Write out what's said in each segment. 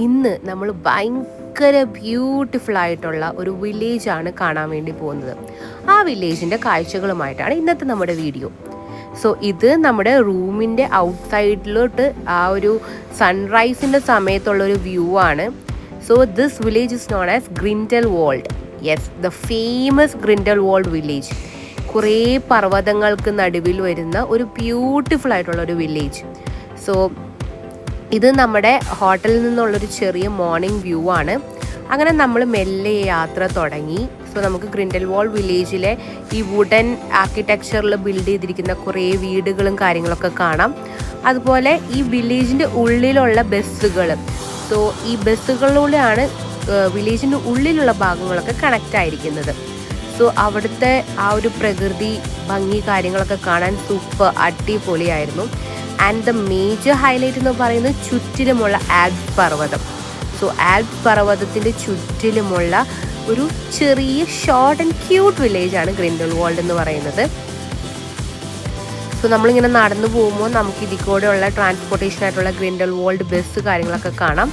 ഇന്ന് നമ്മൾ ഭയങ്കര ബ്യൂട്ടിഫുൾ ആയിട്ടുള്ള ഒരു വില്ലേജാണ് കാണാൻ വേണ്ടി പോകുന്നത്. ആ വില്ലേജിൻ്റെ കാഴ്ചകളുമായിട്ടാണ് ഇന്നത്തെ നമ്മുടെ വീഡിയോ. സോ ഇത് നമ്മുടെ റൂമിൻ്റെ ഔട്ട്സൈഡിലോട്ട് ആ ഒരു സൺറൈസിൻ്റെ സമയത്തുള്ളൊരു വ്യൂ ആണ്. So this village is known as Grindelwald. Yes, the famous Grindelwald village. കുറേ പർവ്വതങ്ങൾക്ക് നടുവിൽ വരുന്ന ഒരു ബ്യൂട്ടിഫുൾ ആയിട്ടുള്ള ഒരു വില്ലേജ്. സോ ഇത് നമ്മുടെ ഹോട്ടലിൽ നിന്നുള്ളൊരു ചെറിയ മോർണിംഗ് വ്യൂ ആണ്. അങ്ങനെ നമ്മൾ മെല്ലെ യാത്ര തുടങ്ങി. സോ നമുക്ക് ഗ്രിൻഡൽവാൾഡ് വില്ലേജിലെ ഈ വുഡൻ ആർക്കിടെക്ചറിൽ ബിൽഡ് ചെയ്തിരിക്കുന്ന കുറേ വീടുകളും കാര്യങ്ങളൊക്കെ കാണാം. അതുപോലെ ഈ വില്ലേജിൻ്റെ ഉള്ളിലുള്ള ബസ്സുകൾ. സോ ഈ ബസ്സുകളിലൂടെയാണ് വില്ലേജിൻ്റെ ഉള്ളിലുള്ള ഭാഗങ്ങളൊക്കെ കണക്റ്റ് ആയിരിക്കുന്നത്. സോ അവിടുത്തെ ആ ഒരു പ്രകൃതി ഭംഗി കാര്യങ്ങളൊക്കെ കാണാൻ സൂപ്പർ അടിപൊളിയായിരുന്നു. ആൻഡ് ദ മേജർ ഹൈലൈറ്റ് എന്ന് പറയുന്നത് ചുറ്റിലുമുള്ള ആൽപ്സ് പർവ്വതം. സോ ആൽപ്സ് പർവ്വതത്തിൻ്റെ ചുറ്റിലുമുള്ള ഒരു ചെറിയ ഷോർട്ട് ആൻഡ് ക്യൂട്ട് വില്ലേജാണ് ഗ്രിൻഡൽവാൾഡ് എന്ന് പറയുന്നത്. സോ നമ്മളിങ്ങനെ നടന്നു പോകുമ്പോൾ നമുക്ക് ഇതിൽ കൂടെയുള്ള ട്രാൻസ്പോർട്ടേഷനായിട്ടുള്ള ഗ്രിൻഡൽവാൾഡ് ബസ് കാര്യങ്ങളൊക്കെ കാണാം.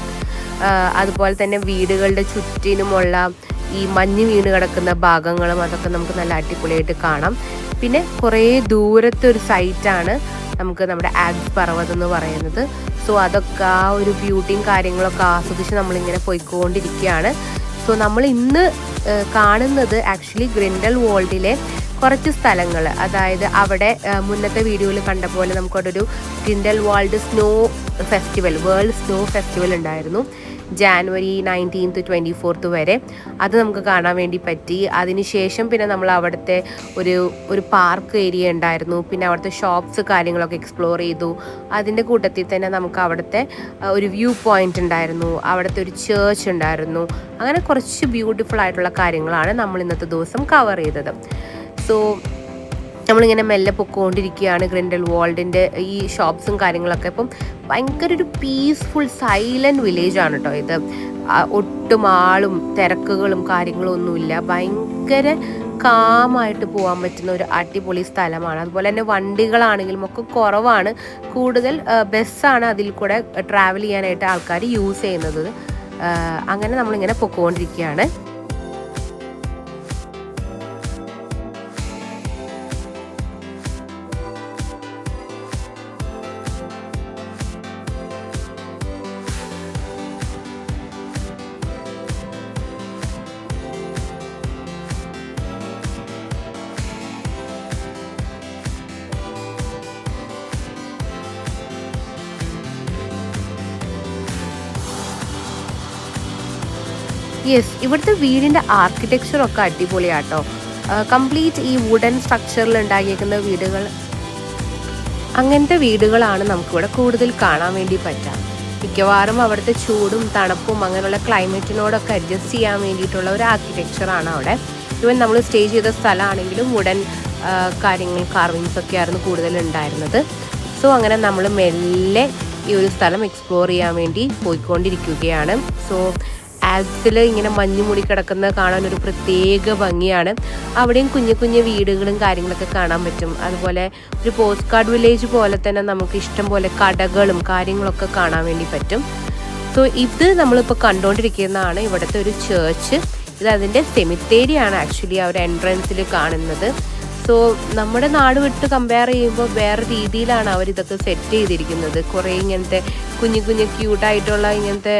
അതുപോലെ തന്നെ വീടുകളുടെ ചുറ്റിനുമുള്ള ഈ മഞ്ഞ് വീണ് കിടക്കുന്ന ഭാഗങ്ങളും അതൊക്കെ നമുക്ക് നല്ല അടിപൊളിയായിട്ട് കാണാം. പിന്നെ കുറേ ദൂരത്തെ ഒരു സൈറ്റാണ് നമുക്ക് നമ്മുടെ ആൽപ്സ് പർവ്വതം എന്ന് പറയുന്നത്. സോ അതൊക്കെ ആ ഒരു ബ്യൂട്ടിയും കാര്യങ്ങളൊക്കെ ആസ്വദിച്ച് നമ്മളിങ്ങനെ പോയിക്കൊണ്ടിരിക്കുകയാണ്. സോ നമ്മൾ ഇന്ന് കാണുന്നത് ആക്ച്വലി ഗ്രിൻഡൽവാൾഡിലെ കുറച്ച് സ്ഥലങ്ങൾ. അതായത് അവിടെ മുന്നത്തെ വീഡിയോയിൽ കണ്ട പോലെ നമുക്കവിടെ ഒരു Grindelwald snow festival, world snow festival ഉണ്ടായിരുന്നു ജാനുവരി 19th 24th വരെ. അത് നമുക്ക് കാണാൻ വേണ്ടി പറ്റി. അതിനുശേഷം പിന്നെ നമ്മൾ അവിടുത്തെ ഒരു പാർക്ക് ഏരിയ ഉണ്ടായിരുന്നു. പിന്നെ അവിടുത്തെ ഷോപ്സ് കാര്യങ്ങളൊക്കെ എക്സ്പ്ലോർ ചെയ്തു. അതിൻ്റെ കൂട്ടത്തിൽ തന്നെ നമുക്ക് അവിടുത്തെ ഒരു വ്യൂ പോയിൻ്റ് ഉണ്ടായിരുന്നു, അവിടുത്തെ ഒരു ചേർച്ച് ഉണ്ടായിരുന്നു. അങ്ങനെ കുറച്ച് ബ്യൂട്ടിഫുൾ ആയിട്ടുള്ള കാര്യങ്ങളാണ് നമ്മൾ ഇന്നത്തെ ദിവസം കവർ ചെയ്തത്. സോ നമ്മളിങ്ങനെ മെല്ലെ പൊക്കോണ്ടിരിക്കുകയാണ് ഗ്രിൻഡൽവാൾഡിൻ്റെ ഈ ഷോപ്സും കാര്യങ്ങളൊക്കെ. ഇപ്പം ഭയങ്കര ഒരു പീസ്ഫുൾ സൈലൻറ്റ് വില്ലേജാണ് കേട്ടോ ഇത്. ഒട്ടും ആളും തിരക്കുകളും കാര്യങ്ങളും ഒന്നുമില്ല. ഭയങ്കര കാമായിട്ട് പോകാൻ പറ്റുന്ന ഒരു അടിപൊളി സ്ഥലമാണ്. അതുപോലെ തന്നെ വണ്ടികളാണെങ്കിലും ഒക്കെ കുറവാണ്. കൂടുതൽ ബസ്സാണ് അതിൽ കൂടെ ട്രാവൽ ചെയ്യാനായിട്ട് ആൾക്കാർ യൂസ് ചെയ്യുന്നത്. അങ്ങനെ നമ്മളിങ്ങനെ പൊക്കോണ്ടിരിക്കുകയാണ്. യെസ്, ഇവിടുത്തെ വീടിൻ്റെ ആർക്കിടെക്ചറൊക്കെ അടിപൊളിയാട്ടോ. കംപ്ലീറ്റ് ഈ വുഡൻ സ്ട്രക്ചറിൽ ഉണ്ടാക്കിയേക്കുന്ന വീടുകൾ, അങ്ങനത്തെ വീടുകളാണ് നമുക്കിവിടെ കൂടുതൽ കാണാൻ വേണ്ടി പറ്റുക. മിക്കവാറും അവിടുത്തെ ചൂടും തണുപ്പും അങ്ങനെയുള്ള ക്ലൈമറ്റിനോടൊക്കെ അഡ്ജസ്റ്റ് ചെയ്യാൻ വേണ്ടിയിട്ടുള്ള ഒരു ആർക്കിടെക്ചറാണ് അവിടെ. ഈവൻ നമ്മൾ സ്റ്റേ ചെയ്ത സ്ഥലമാണെങ്കിലും വുഡൻ കാര്യങ്ങൾ, കാർവിങ്സ് ഒക്കെ ആയിരുന്നു കൂടുതൽ ഉണ്ടായിരുന്നത്. സോ അങ്ങനെ നമ്മൾ മെല്ലെ ഈ ഒരു സ്ഥലം എക്സ്പ്ലോർ ചെയ്യാൻ വേണ്ടി പോയിക്കൊണ്ടിരിക്കുകയാണ്. സോ ആൽപ്സിൽ ഇങ്ങനെ മഞ്ഞ് മൂടി കിടക്കുന്നത് കാണാൻ ഒരു പ്രത്യേക ഭംഗിയാണ്. അവിടെയും കുഞ്ഞു കുഞ്ഞു വീടുകളും കാര്യങ്ങളൊക്കെ കാണാൻ പറ്റും. അതുപോലെ ഒരു പോസ്റ്റ് കാർഡ് വില്ലേജ് പോലെ തന്നെ നമുക്ക് ഇഷ്ടം പോലെ കടകളും കാര്യങ്ങളൊക്കെ കാണാൻ വേണ്ടി പറ്റും. സോ ഇത് നമ്മളിപ്പോൾ കണ്ടുകൊണ്ടിരിക്കുന്നതാണ് ഇവിടുത്തെ ഒരു ചേർച്ച്. ഇത് അതിൻ്റെ സെമിത്തേരിയാണ് ആക്ച്വലി ആ ഒരു എൻട്രൻസിൽ കാണുന്നത്. സോ നമ്മുടെ നാട് വിട്ട് കമ്പയർ ചെയ്യുമ്പോൾ വേറെ രീതിയിലാണ് അവരിതൊക്കെ സെറ്റ് ചെയ്തിരിക്കുന്നത്. കുറേ ഇങ്ങനത്തെ കുഞ്ഞു കുഞ്ഞു ക്യൂട്ടായിട്ടുള്ള ഇങ്ങനത്തെ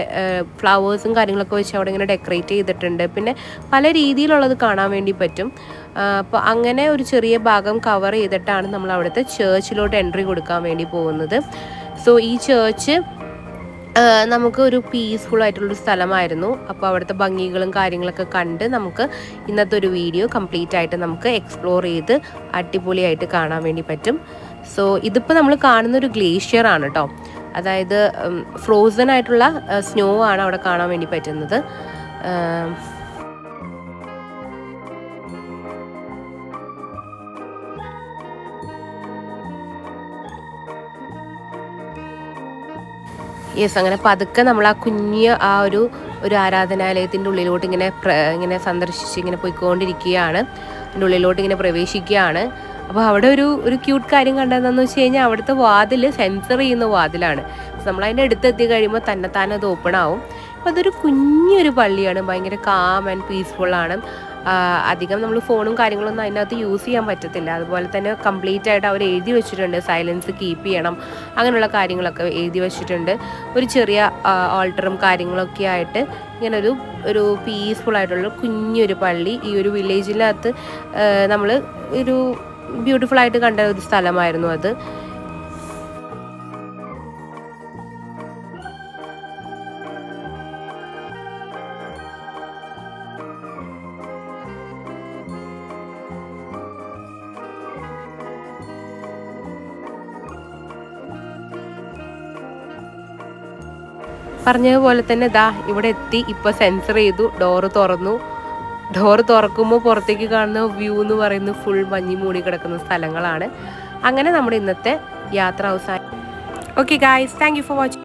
ഫ്ലവേഴ്സും കാര്യങ്ങളൊക്കെ വെച്ച് അവിടെ ഇങ്ങനെ ഡെക്കറേറ്റ് ചെയ്തിട്ടുണ്ട്. പിന്നെ പല രീതിയിലുള്ളത് കാണാൻ വേണ്ടി പറ്റും. അപ്പോൾ അങ്ങനെ ഒരു ചെറിയ ഭാഗം കവർ ചെയ്തിട്ടാണ് നമ്മൾ അവിടുത്തെ ചേർച്ചിലോട്ട് എൻട്രി കൊടുക്കാൻ വേണ്ടി പോകുന്നത്. സോ ഈ ചേർച്ച് നമുക്ക് ഒരു പീസ്ഫുൾ ആയിട്ടുള്ളൊരു സ്ഥലമായിരുന്നു. അപ്പോൾ അവിടുത്തെ ഭംഗികളും കാര്യങ്ങളൊക്കെ കണ്ട് നമുക്ക് ഇന്നത്തെ ഒരു വീഡിയോ കംപ്ലീറ്റ് ആയിട്ട് നമുക്ക് എക്സ്പ്ലോർ ചെയ്ത് അടിപൊളിയായിട്ട് കാണാൻ വേണ്ടി പറ്റും. സോ ഇതിപ്പോൾ നമ്മൾ കാണുന്നൊരു ഗ്ലേഷ്യർ ആണ് കേട്ടോ. അതായത് ഫ്രോസൺ ആയിട്ടുള്ള സ്നോ ആണ് അവിടെ കാണാൻ വേണ്ടി പറ്റുന്നത്. യെസ്, അങ്ങനെ പതുക്കെ നമ്മൾ ആ കുഞ്ഞ് ആ ഒരു ആരാധനാലയത്തിൻ്റെ ഉള്ളിലോട്ട് ഇങ്ങനെ സന്ദർശിച്ച് ഇങ്ങനെ പോയിക്കൊണ്ടിരിക്കുകയാണ്. അതിൻ്റെ ഉള്ളിലോട്ട് ഇങ്ങനെ പ്രവേശിക്കുകയാണ്. അപ്പോൾ അവിടെ ഒരു ക്യൂട്ട് കാര്യം കണ്ടതെന്ന് വെച്ച് കഴിഞ്ഞാൽ അവിടുത്തെ വാതിൽ സെൻസർ ചെയ്യുന്ന വാതിലാണ്. നമ്മൾ അതിൻ്റെ അടുത്തെത്തി കഴിയുമ്പോൾ തന്നെ അത് ഓപ്പൺ ആവും. അപ്പോൾ അതൊരു കുഞ്ഞൊരു പള്ളിയാണ്, ഭയങ്കര കാം ആൻഡ് പീസ്ഫുള്ളാണ്. അധികം നമ്മൾ ഫോണും കാര്യങ്ങളൊന്നും അതിനകത്ത് യൂസ് ചെയ്യാൻ പറ്റത്തില്ല. അതുപോലെ തന്നെ കംപ്ലീറ്റ് ആയിട്ട് അവർ എഴുതി വെച്ചിട്ടുണ്ട്, സൈലൻസ് കീപ്പ് ചെയ്യണം, അങ്ങനെയുള്ള കാര്യങ്ങളൊക്കെ എഴുതി വെച്ചിട്ടുണ്ട്. ഒരു ചെറിയ ആൾട്ടറും കാര്യങ്ങളൊക്കെ ആയിട്ട് ഇങ്ങനെ ഒരു പീസ്ഫുൾ ആയിട്ടുള്ള കുഞ്ഞൊരു പള്ളി ഈ ഒരു വില്ലേജിനകത്ത് നമ്മൾ ഒരു ബ്യൂട്ടിഫുൾ ആയിട്ട് കണ്ട ഒരു സ്ഥലമായിരുന്നു അത്. പറഞ്ഞതുപോലെ തന്നെ ഇവിടെ എത്തി. ഇപ്പോൾ സെൻസർ ചെയ്തു, ഡോറ് തുറന്നു. ഡോറ് തുറക്കുമ്പോൾ പുറത്തേക്ക് കാണുന്ന വ്യൂ എന്ന് പറയുന്നത് ഫുൾ മഞ്ഞ് മൂടി കിടക്കുന്ന സ്ഥലങ്ങളാണ്. അങ്ങനെ നമ്മുടെ ഇന്നത്തെ യാത്ര അവസാനം. Okay guys, thank you for watching.